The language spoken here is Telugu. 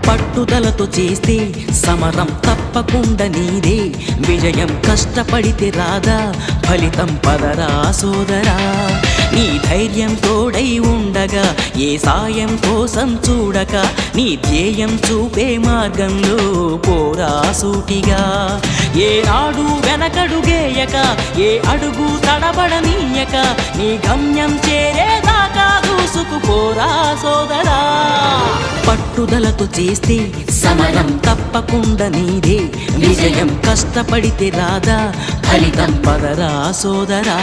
పట్టుదలతో చేస్తే సమరం తప్పకుండా నీదే, విజయం కష్టపడితే రాదా ఫలితం పదరా సోదరా. నీ ధైర్యం తోడై ఉండగా ఏ సాయం కోసం చూడక, నీ ధ్యేయం చూపే మార్గంలో పోరా సూటిగా. ఏ నాడు వెనకడుగేయక, ఏ అడుగు తడబడనీయక, నీ గమ్యం చేరేదాకా దూసుకుపోరా సోదరా. పట్టుదలతో చేస్తే సమరం తప్పకుండా నీదే, విజయం కష్టపడితే రాదా ఫలితం పదరా సోదరా.